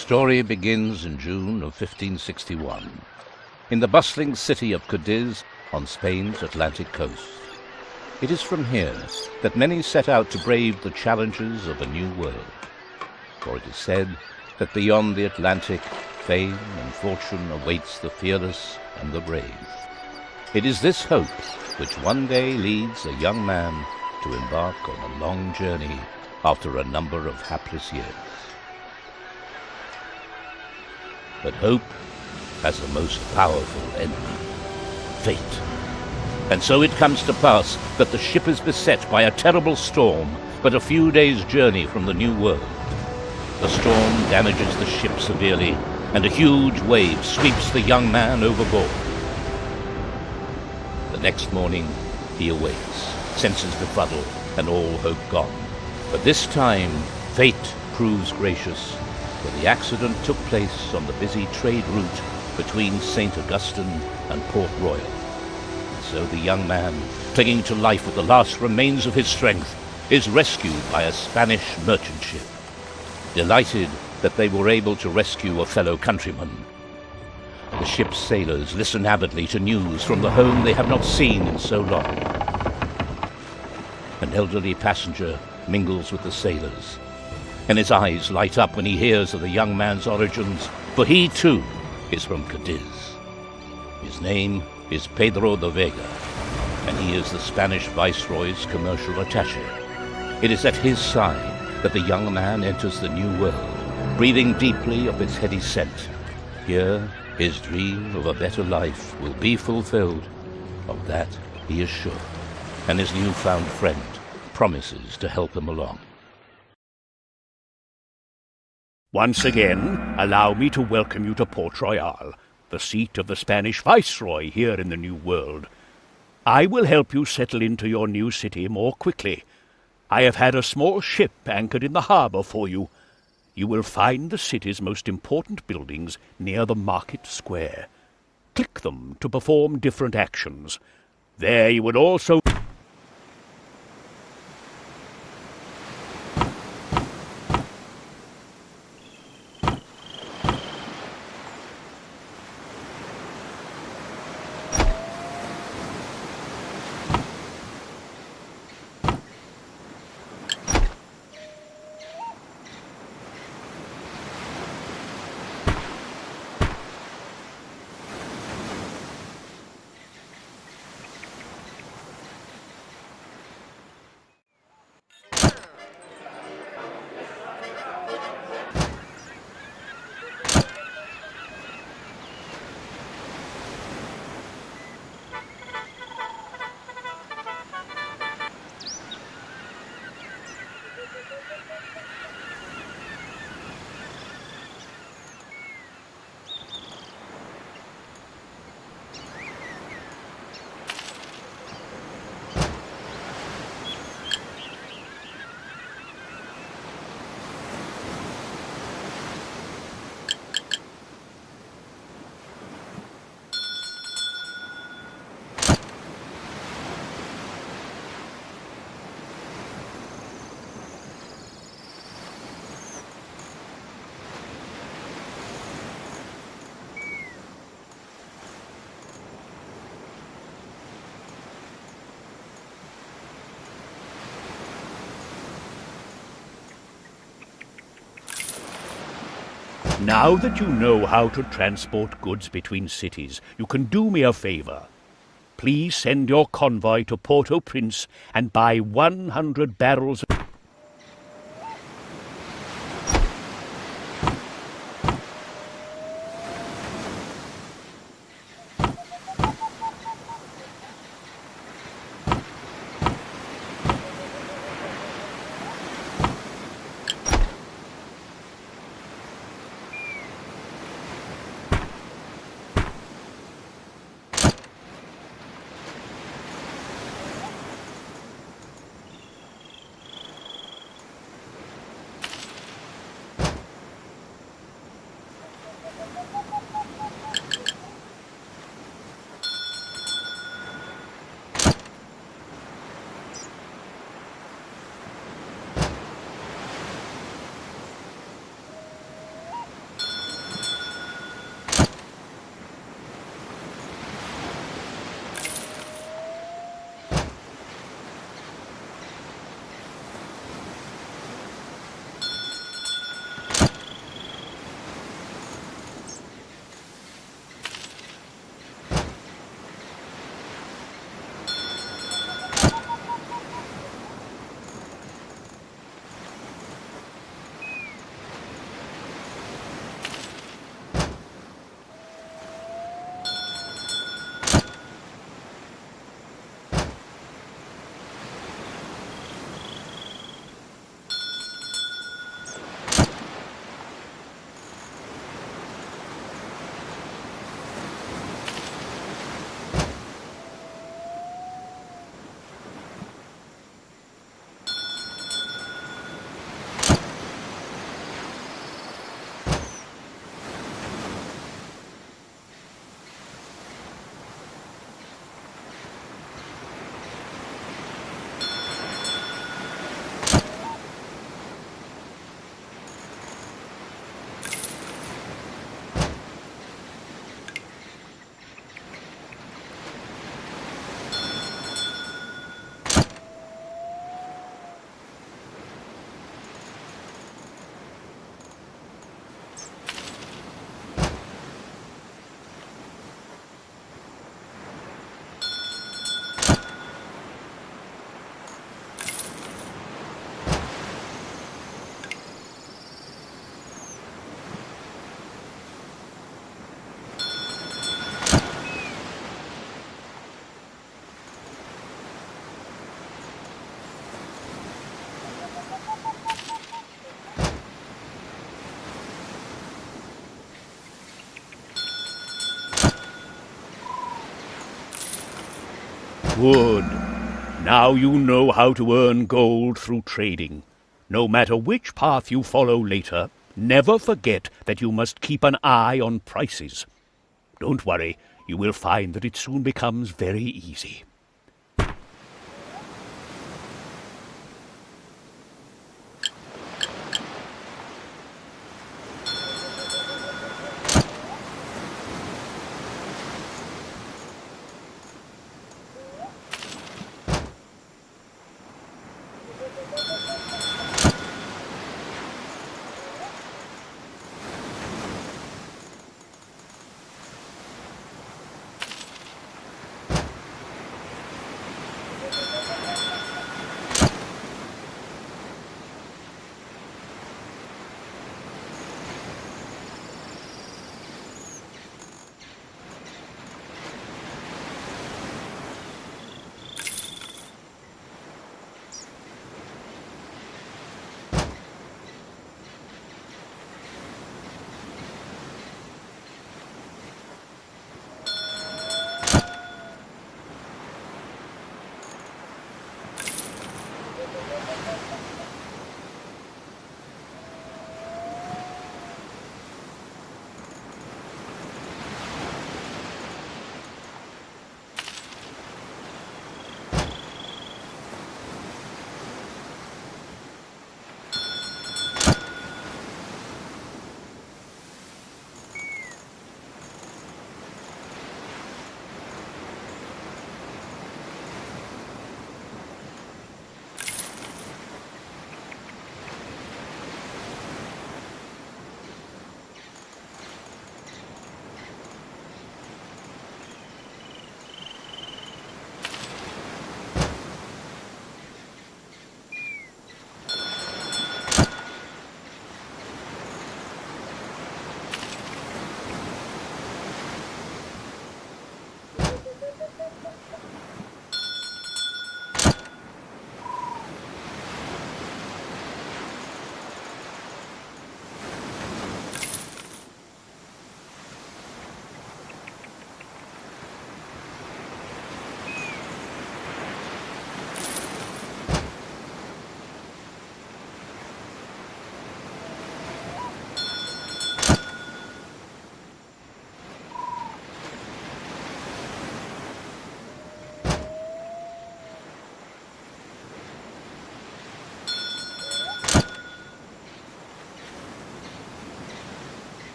story begins in June of 1561, in the bustling city of Cadiz on Spain's Atlantic coast. It is from here that many set out to brave the challenges of a new world. For it is said that beyond the Atlantic, fame and fortune awaits the fearless and the brave. It is this hope which one day leads a young man to embark on a long journey after a number of hapless years. But hope has the most powerful enemy, fate. And so it comes to pass that the ship is beset by a terrible storm, but a few days' journey from the New World. The storm damages the ship severely, and a huge wave sweeps the young man overboard. The next morning, he awakes, senses befuddled, and all hope gone. But this time, fate proves gracious, for the accident took place on the busy trade route between St. Augustine and Port Royal. And so the young man, clinging to life with the last remains of his strength, is rescued by a Spanish merchant ship. Delighted that they were able to rescue a fellow countryman, the ship's sailors listen avidly to news from the home they have not seen in so long. An elderly passenger mingles with the sailors, and his eyes light up when he hears of the young man's origins, for he too is from Cadiz. His name is Pedro de Vega, and he is the Spanish Viceroy's commercial attaché. It is at his side that the young man enters the New World, breathing deeply of its heady scent. Here, his dream of a better life will be fulfilled. Of that he is sure, and his newfound friend promises to help him along. Once again, allow me to welcome you to Port Royale, the seat of the Spanish Viceroy here in the New World. I will help you settle into your new city more quickly. I have had a small ship anchored in the harbor for you. You will find the city's most important buildings near the market square. Click them to perform different actions. There you will also... Now that you know how to transport goods between cities, you can do me a favor. Please send your convoy to Port-au-Prince and buy 100 barrels of... Good. Now you know how to earn gold through trading. No matter which path you follow later, never forget that you must keep an eye on prices. Don't worry, you will find that it soon becomes very easy.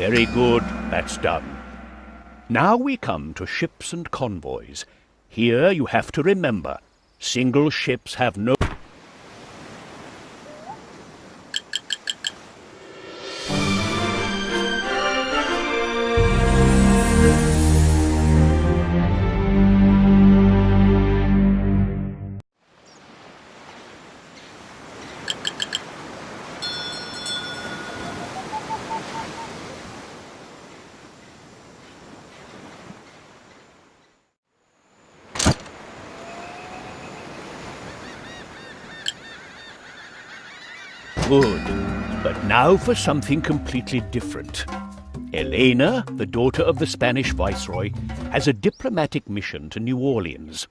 Very good, that's done. Now we come to ships and convoys. Here you have to remember, single ships have no... Good. But now for something completely different. Elena, the daughter of the Spanish viceroy, has a diplomatic mission to New Orleans.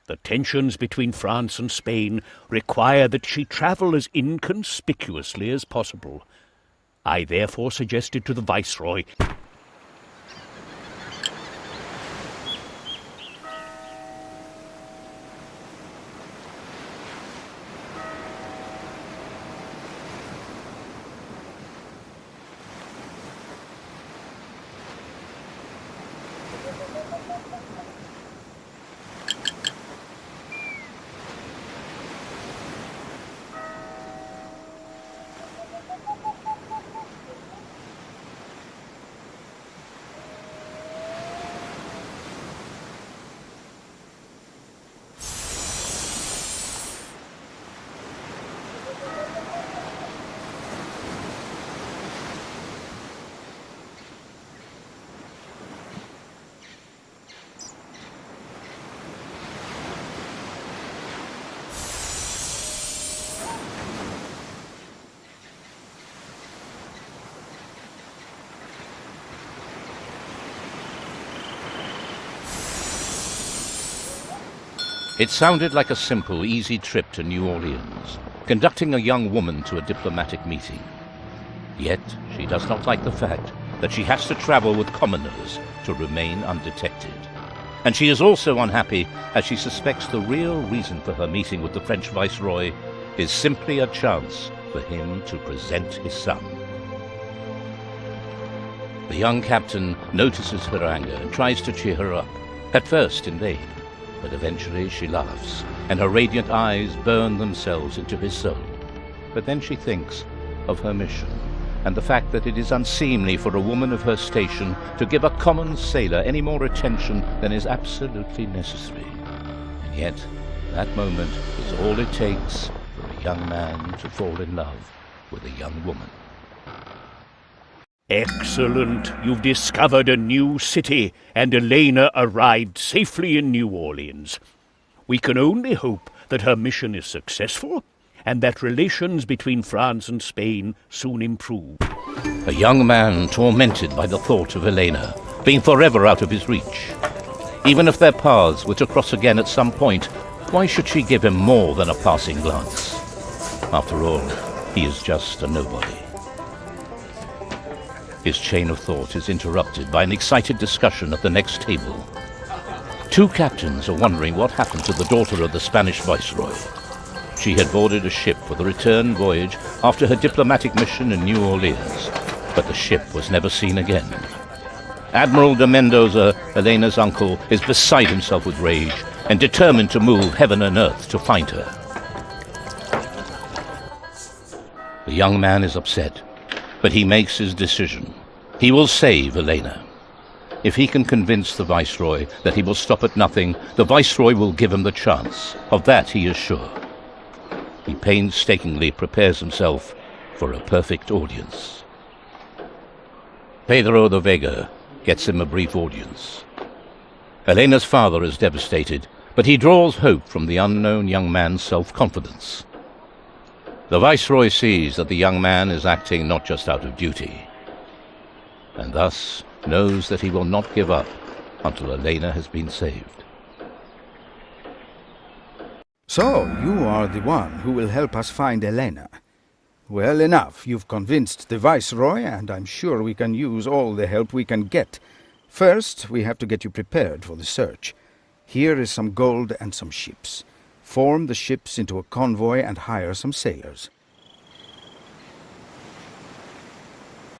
The tensions between France and Spain require that she travel as inconspicuously as possible. I therefore suggested to the viceroy It sounded like a simple, easy trip to New Orleans, conducting a young woman to a diplomatic meeting. Yet she does not like the fact that she has to travel with commoners to remain undetected. And she is also unhappy as she suspects the real reason for her meeting with the French viceroy is simply a chance for him to present his son. The young captain notices her anger and tries to cheer her up, at first in vain, but eventually she laughs, and her radiant eyes burn themselves into his soul. But then she thinks of her mission, and the fact that it is unseemly for a woman of her station to give a common sailor any more attention than is absolutely necessary. And yet, that moment is all it takes for a young man to fall in love with a young woman. Excellent. You've discovered a new city, and Elena arrived safely in New Orleans. We can only hope that her mission is successful, and that relations between France and Spain soon improve. A young man tormented by the thought of Elena being forever out of his reach. Even if their paths were to cross again at some point, why should she give him more than a passing glance? After all, he is just a nobody. His chain of thought is interrupted by an excited discussion at the next table. Two captains are wondering what happened to the daughter of the Spanish viceroy. She had boarded a ship for the return voyage after her diplomatic mission in New Orleans, but the ship was never seen again. Admiral de Mendoza, Elena's uncle, is beside himself with rage and determined to move heaven and earth to find her. The young man is upset, but he makes his decision. He will save Elena. If he can convince the viceroy that he will stop at nothing, the viceroy will give him the chance. Of that he is sure. He painstakingly prepares himself for a perfect audience. Pedro de Vega gets him a brief audience. Elena's father is devastated, but he draws hope from the unknown young man's self-confidence. The viceroy sees that the young man is acting not just out of duty, and thus knows that he will not give up until Elena has been saved. So, you are the one who will help us find Elena. Well enough, you've convinced the viceroy, and I'm sure we can use all the help we can get. First, we have to get you prepared for the search. Here is some gold and some ships. Form the ships into a convoy and hire some sailors.